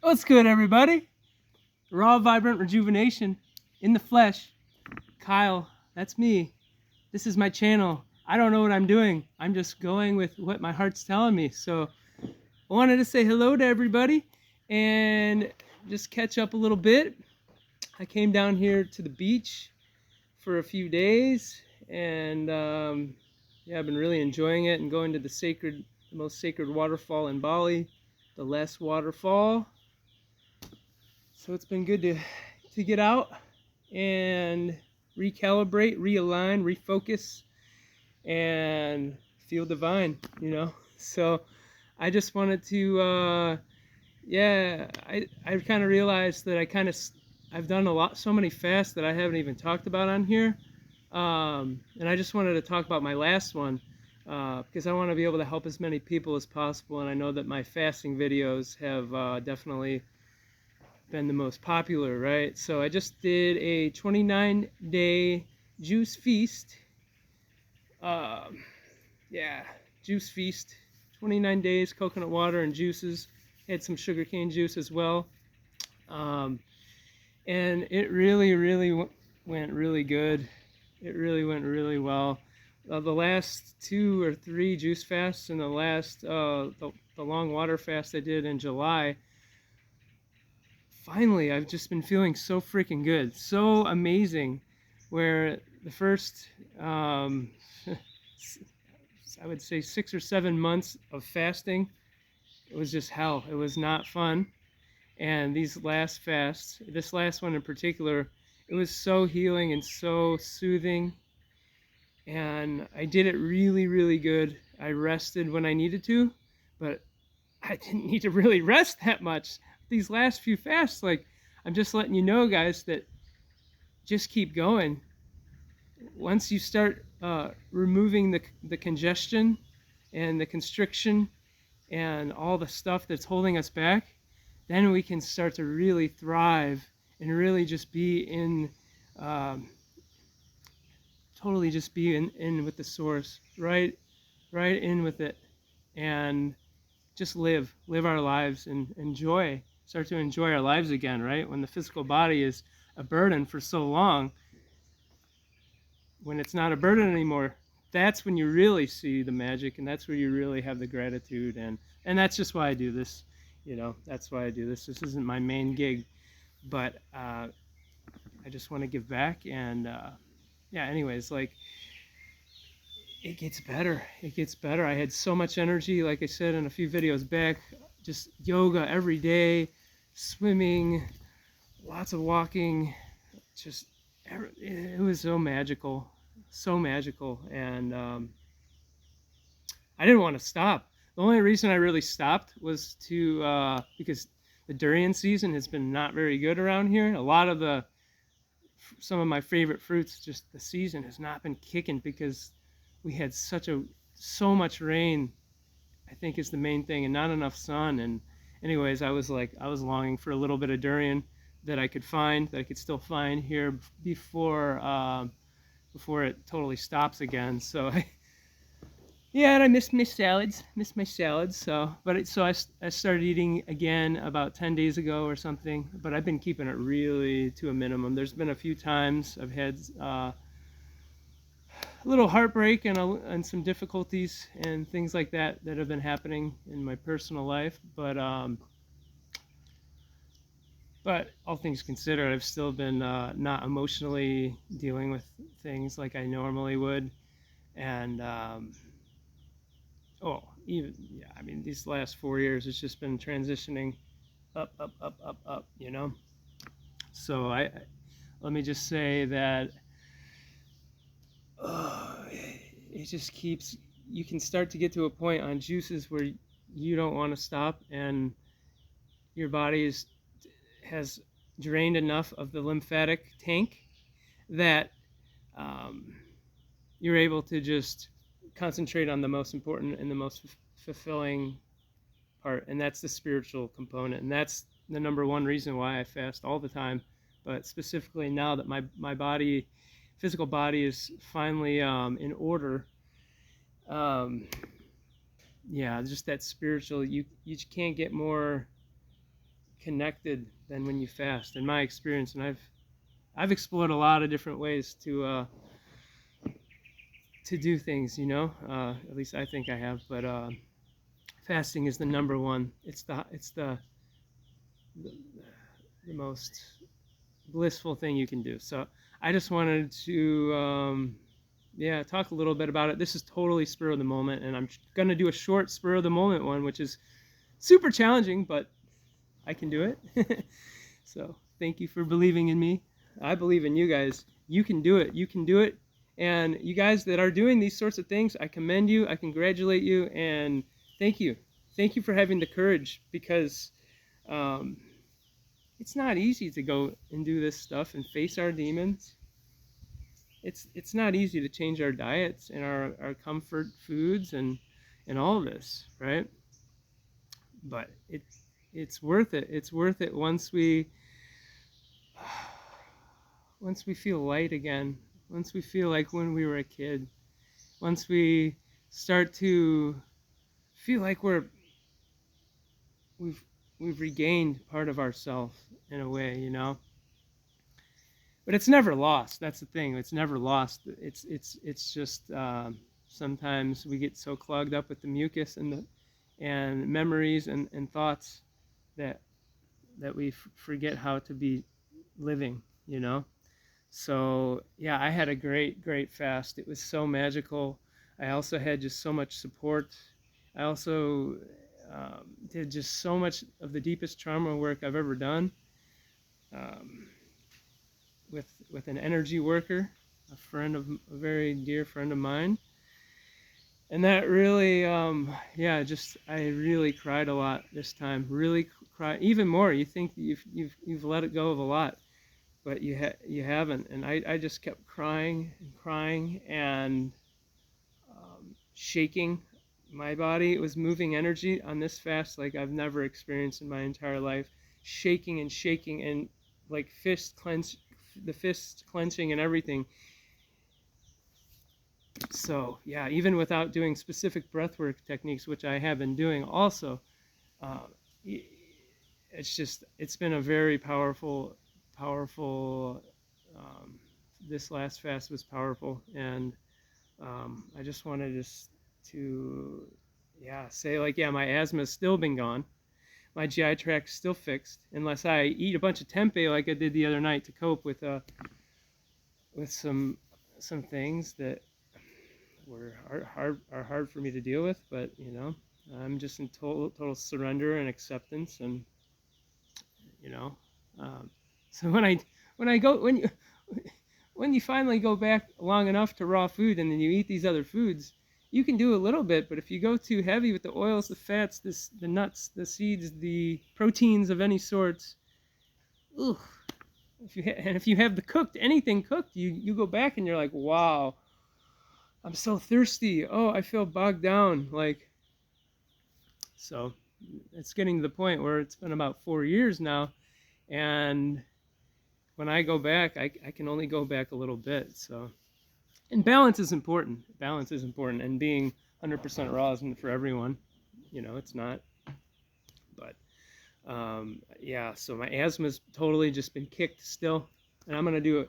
What's good, everybody? Raw, vibrant rejuvenation in the flesh. Kyle, that's me. This is my channel. I don't know what I'm doing. I'm just going with what my heart's telling me. So I wanted to say hello to everybody and just catch up a little bit. I came down here to the beach for a few days, and yeah, I've been really enjoying it and going to the most sacred waterfall in Bali, the Les Waterfall. So it's been good to get out and recalibrate, realign, refocus, and feel divine, So I just wanted to, yeah, I kind of realized that I've done so many fasts that I haven't even talked about on here. And I just wanted to talk about my last one because I want to be able to help as many people as possible. And I know that my fasting videos have definitely been the most popular, right? So I just did a 29-day juice feast. Yeah, juice feast. 29 days, coconut water and juices. Had some sugarcane juice as well. And it really went really good. It really went really well. The last 2 or 3 juice fasts and the long water fast I did in July, finally, I've just been feeling so freaking good, so amazing. Where the first, I would say 6 or 7 months of fasting, it was just hell. It was not fun. And these last fasts, this last one in particular, it was so healing and so soothing. And I did it really good. I rested when I needed to, but I didn't need to really rest that much. These last few fasts, like, I'm just letting you know, guys, that just keep going. Once you start removing the congestion and the constriction and all the stuff that's holding us back, then we can start to really thrive and really just be in, totally just be in with the source, right in with it, and just live our lives and start to enjoy our lives again, right? When the physical body is a burden for so long, when it's not a burden anymore, that's when you really see the magic, and that's where you really have the gratitude. And that's just why I do this, that's why I do this. This isn't my main gig, but I just want to give back. And yeah, anyways, like, it gets better. I had so much energy, like I said in a few videos back, just yoga every day, swimming, lots of walking, it was so magical, and I didn't want to stop. The only reason I really stopped was because the durian season has been not very good around here. Some of my favorite fruits, just the season has not been kicking because we had so much rain, I think, is the main thing, and not enough sun. And anyways, I was longing for a little bit of durian that I could still find here before it totally stops again. So yeah, and I missed my salads. So I started eating again about 10 days ago or something, but I've been keeping it really to a minimum. There's been a few times I've had a little heartbreak and some difficulties and things like that have been happening in my personal life, but all things considered, I've still been not emotionally dealing with things like I normally would. And I mean, these last 4 years, it's just been transitioning up, So let me just say that it just keeps, you can start to get to a point on juices where you don't want to stop, and your body has drained enough of the lymphatic tank that you're able to just concentrate on the most important and the most fulfilling part, and that's the spiritual component. And that's the number one reason why I fast all the time, but specifically now that my physical body is finally in order. Yeah, just that spiritual, you can't get more connected than when you fast, in my experience. And I've explored a lot of different ways to do things, you know. At least I think I have. But fasting is the number one. It's the most blissful thing you can do. So I just wanted to talk a little bit about it. This is totally spur of the moment, and I'm going to do a short spur of the moment one, which is super challenging, but I can do it. So thank you for believing in me. I believe in you guys. You can do it. You can do it. And you guys that are doing these sorts of things, I commend you. I congratulate you, and thank you. Thank you for having the courage, because it's not easy to go and do this stuff and face our demons. It's not easy to change our diets and our comfort foods and all of this, right? But it's worth it. It's worth it once we feel light again, once we feel like when we were a kid, once we start to feel like we've regained part of ourselves in a way, you know. But it's never lost. That's the thing. It's never lost. It's just sometimes we get so clogged up with the mucus and memories and thoughts that we forget how to be living, you know. So yeah, I had a great fast. It was so magical. I also had just so much support. I also did just so much of the deepest trauma work I've ever done. With an energy worker, a very dear friend of mine, and that really, I really cried a lot this time. Really cried even more. You think you've let it go of a lot, but you haven't. And I just kept crying and shaking my body. It was moving energy on this fast like I've never experienced in my entire life, shaking and like the fists clenching and everything. So yeah, even without doing specific breathwork techniques, which I have been doing also, it's been a very powerful. This last fast was powerful, and I just wanted to say, like, yeah, my asthma's still been gone. My GI tract's still fixed, unless I eat a bunch of tempeh like I did the other night to cope with some things that are hard for me to deal with. But you know, I'm just in total surrender and acceptance, and you know, so when you finally go back long enough to raw food, and then you eat these other foods, you can do a little bit. But if you go too heavy with the oils, the fats, the nuts, the seeds, the proteins of any sorts, ugh. If you have anything cooked, you go back and you're like, wow, I'm so thirsty. Oh, I feel bogged down. Like, so it's getting to the point where it's been about 4 years now, and when I go back, I can only go back a little bit. So. And balance is important. Balance is important. And being 100% raw isn't for everyone. You know, it's not. But, so my asthma's totally just been kicked still. And I'm gonna do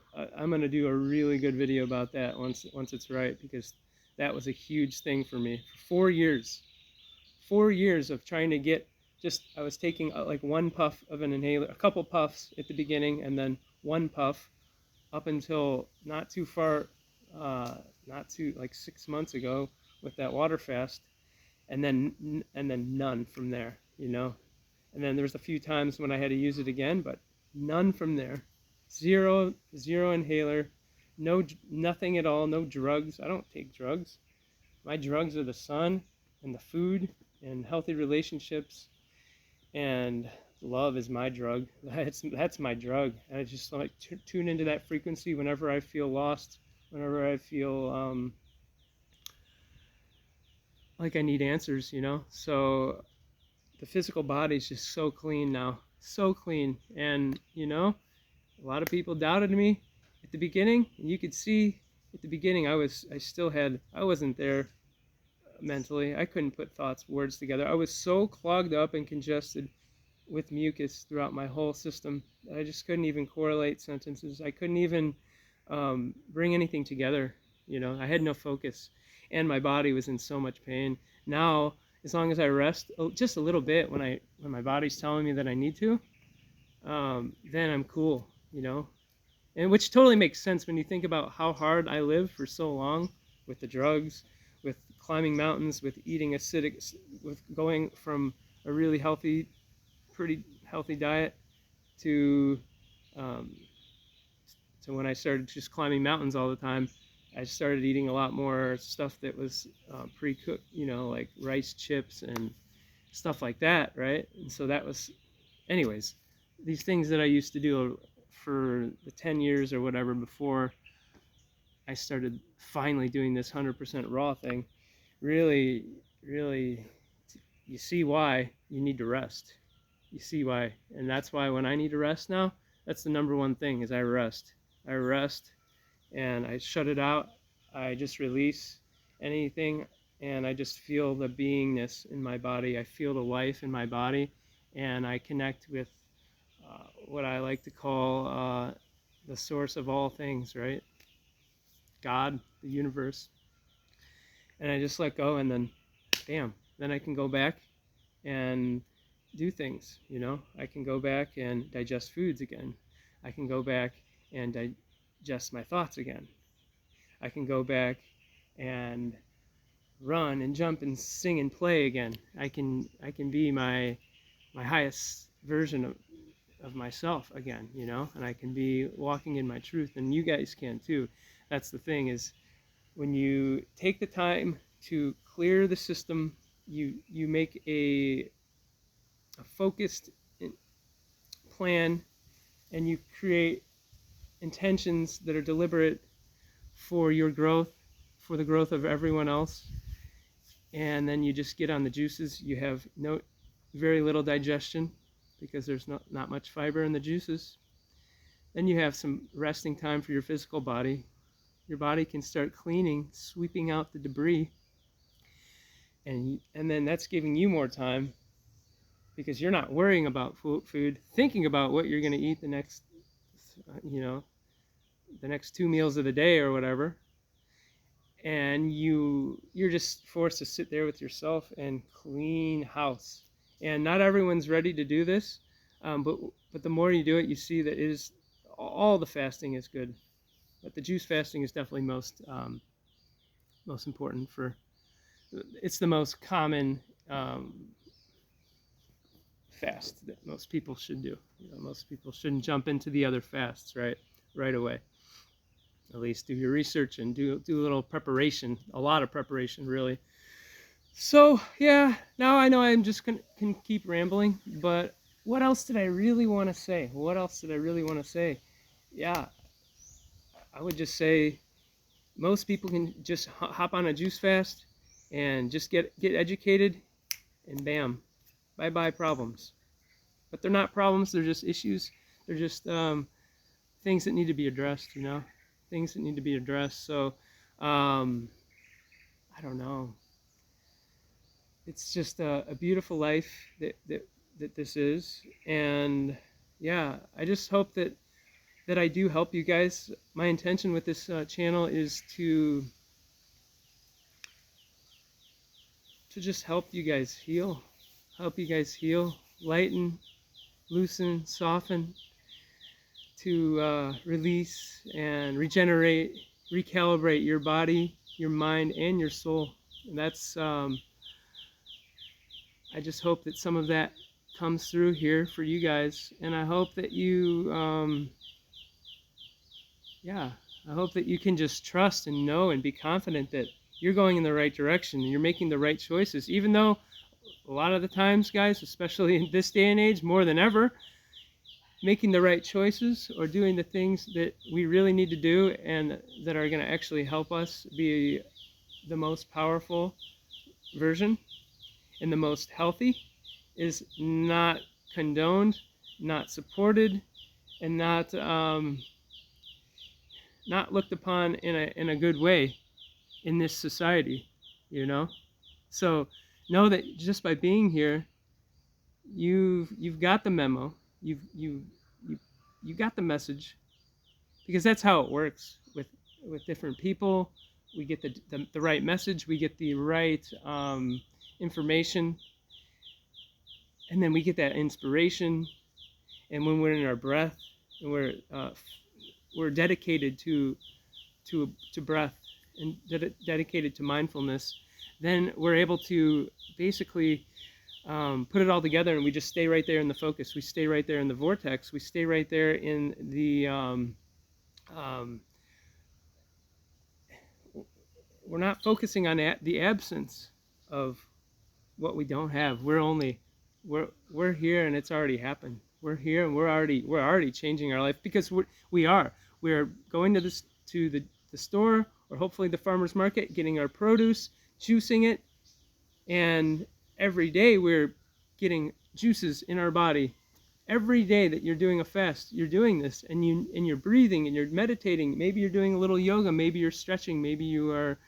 a really good video about that once it's right, because that was a huge thing for me. For 4 years. 4 years of trying to get I was taking like one puff of an inhaler, a couple puffs at the beginning, and then one puff up until not too like 6 months ago with that water fast, and then none from there, you know. And then there's a few times when I had to use it again, but none from there. Zero inhaler, nothing at all, no drugs. I don't take drugs. My drugs are the sun and the food and healthy relationships, and love is my drug. That's my drug. And I just like tune into that frequency whenever I feel lost, whenever I feel like I need answers, you know. So the physical body is just so clean now, so clean. And you know, a lot of people doubted me at the beginning, and you could see at the beginning I wasn't there mentally. I couldn't put words together. I was so clogged up and congested with mucus throughout my whole system. I just couldn't even correlate sentences. I couldn't even bring anything together. I had no focus, and my body was in so much pain. Now, as long as I rest just a little bit when my body's telling me that I need to, then I'm cool. And which totally makes sense when you think about how hard I lived for so long with the drugs, with climbing mountains, with eating acidic, with going from a really healthy, pretty healthy diet to when I started just climbing mountains all the time. I started eating a lot more stuff that was pre-cooked, like rice chips and stuff like that, right? And so that was, anyways, these things that I used to do for the 10 years or whatever before I started finally doing this 100% raw thing, really, you see why you need to rest. You see why. And that's why when I need to rest now, that's the number one thing is I rest. I rest and I shut it out. I just release anything and I just feel the beingness in my body. I feel the life in my body and I connect with what I like to call the source of all things, right? God, the universe. And I just let go and then, bam, then I can go back and do things, I can go back and digest foods again. I can go back and digest my thoughts again. I can go back and run and jump and sing and play again. I can be my highest version of myself again, and I can be walking in my truth, and you guys can too. That's the thing, is when you take the time to clear the system, you make a focused plan, and you create intentions that are deliberate for your growth, for the growth of everyone else, and then you just get on the juices. You have very little digestion because there's not much fiber in the juices. Then you have some resting time for your physical body. Your body can start cleaning, sweeping out the debris, and then that's giving you more time because you're not worrying about food, thinking about what you're going to eat the next 2 meals of the day or whatever. And you're just forced to sit there with yourself and clean house. And not everyone's ready to do this, but the more you do it, you see that all the fasting is good, but the juice fasting is definitely most important it's the most common fast that most people should do. Most people shouldn't jump into the other fasts right away. At least do your research and do a little preparation, a lot of preparation, really. So yeah, now I know I'm just can keep rambling, but what else did I really want to say? Yeah, I would just say most people can just hop on a juice fast and just get educated, and bam, bye problems. But they're not problems, they're just issues. They're just things that need to be addressed, things that need to be addressed. So I don't know, it's just a beautiful life that this is. And yeah, I just hope that I do help you guys. My intention with this channel is to just help you guys heal, lighten, loosen, soften, to release and regenerate, recalibrate your body, your mind, and your soul. And that's I just hope that some of that comes through here for you guys, and I hope that you I hope that you can just trust and know and be confident that you're going in the right direction and you're making the right choices, even though a lot of the times, guys, especially in this day and age, more than ever, making the right choices or doing the things that we really need to do and that are going to actually help us be the most powerful version and the most healthy is not condoned, not supported, and not looked upon in a good way in this society, So know that just by being here, you've got the memo. You got the message, because that's how it works with different people. We get the right message, we get the right information, and then we get that inspiration. And when we're in our breath, and we're dedicated to breath, and dedicated to mindfulness, then we're able to basically put it all together, and we just stay right there in the focus. We stay right there in the vortex. We stay right there in the we're not focusing on the absence of what we don't have. We're here, and it's already happened. We're here, and we're already changing our life, because we're going to the store, or hopefully the farmer's market, getting our produce, juicing it, and every day we're getting juices in our body. Every day that you're doing a fast, you're doing this, and you're breathing, and you're meditating. Maybe you're doing a little yoga, maybe you're stretching, maybe you are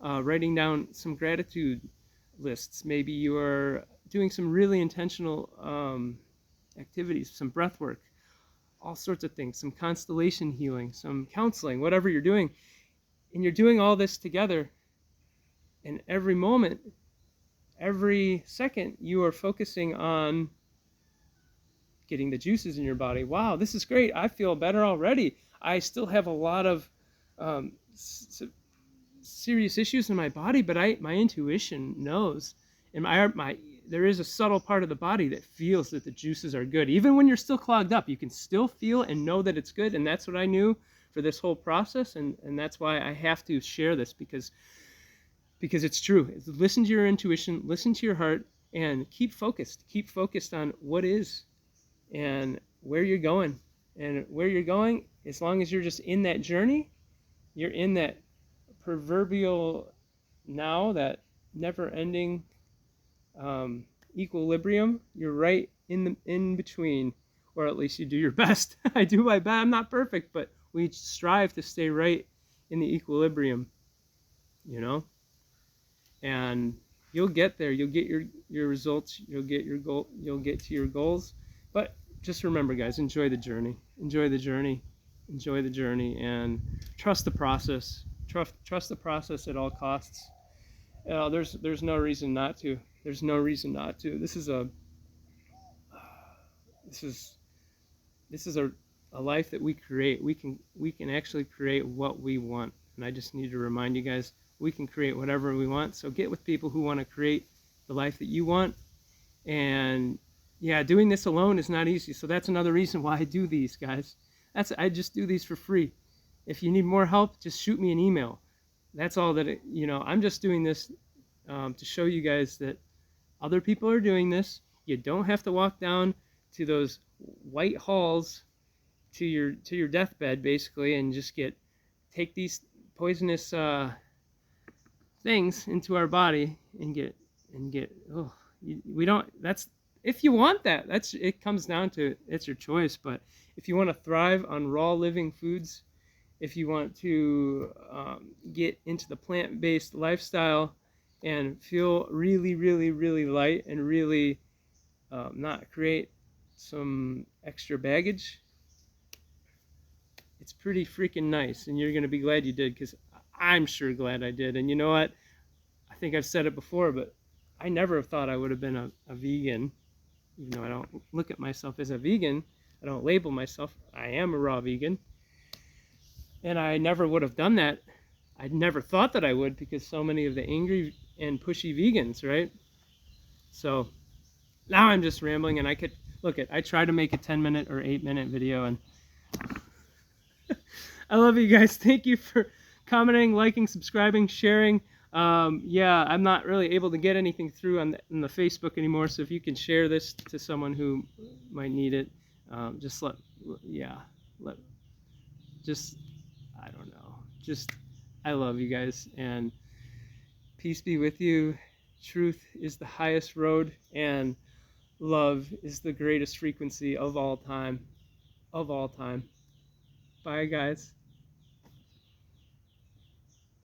writing down some gratitude lists, maybe you are doing some really intentional activities, some breath work, all sorts of things, some constellation healing, some counseling, whatever you're doing. And you're doing all this together, and every moment, every second, you are focusing on getting the juices in your body. Wow, this is great. I feel better already. I still have a lot of serious issues in my body, but my intuition knows, and there is a subtle part of the body that feels that the juices are good. Even when you're still clogged up, you can still feel and know that it's good. And that's what I knew for this whole process, and that's why I have to share this, because it's true. Listen to your intuition, listen to your heart, and keep focused on what is and where you're going. And where you're going, as long as you're just in that journey, you're in that proverbial now, that never-ending equilibrium. You're right in between, or at least you do your best. I do my best. I'm not perfect, but we strive to stay right in the equilibrium, and you'll get there. You'll get your results. You'll get your goal. You'll get to your goals. But just remember, guys, enjoy the journey, and trust the process. Trust the process at all costs. There's no reason not to. There's no reason not to. This is a life that we create. We can actually create what we want. And I just need to remind you guys, we can create whatever we want. So get with people who want to create the life that you want. And yeah, doing this alone is not easy. So that's another reason why I do these, guys. I just do these for free. If you need more help, just shoot me an email. That's all that I'm just doing this to show you guys that other people are doing this. You don't have to walk down to those white halls to your deathbed, basically, and just take these poisonous things into our body and get we don't. That's, if you want that, it comes down to, it's your choice. But if you want to thrive on raw living foods, if you want to get into the plant-based lifestyle and feel really, really, really light, and really not create some extra baggage, it's pretty freaking nice, and you're going to be glad you did, because I'm sure glad I did. And you know what? I think I've said it before, but I never have thought I would have been a vegan, even though I don't look at myself as a vegan. I don't label myself. I am a raw vegan. And I never would have done that. I never thought that I would, because so many of the angry and pushy vegans, right? So now I'm just rambling, and I try to make a 10-minute or 8-minute video, and I love you guys. Thank you for commenting, liking, subscribing, sharing. Yeah, I'm not really able to get anything through on the Facebook anymore, so if you can share this to someone who might need it, I don't know. I love you guys, and peace be with you. Truth is the highest road, and love is the greatest frequency of all time. Bye, guys.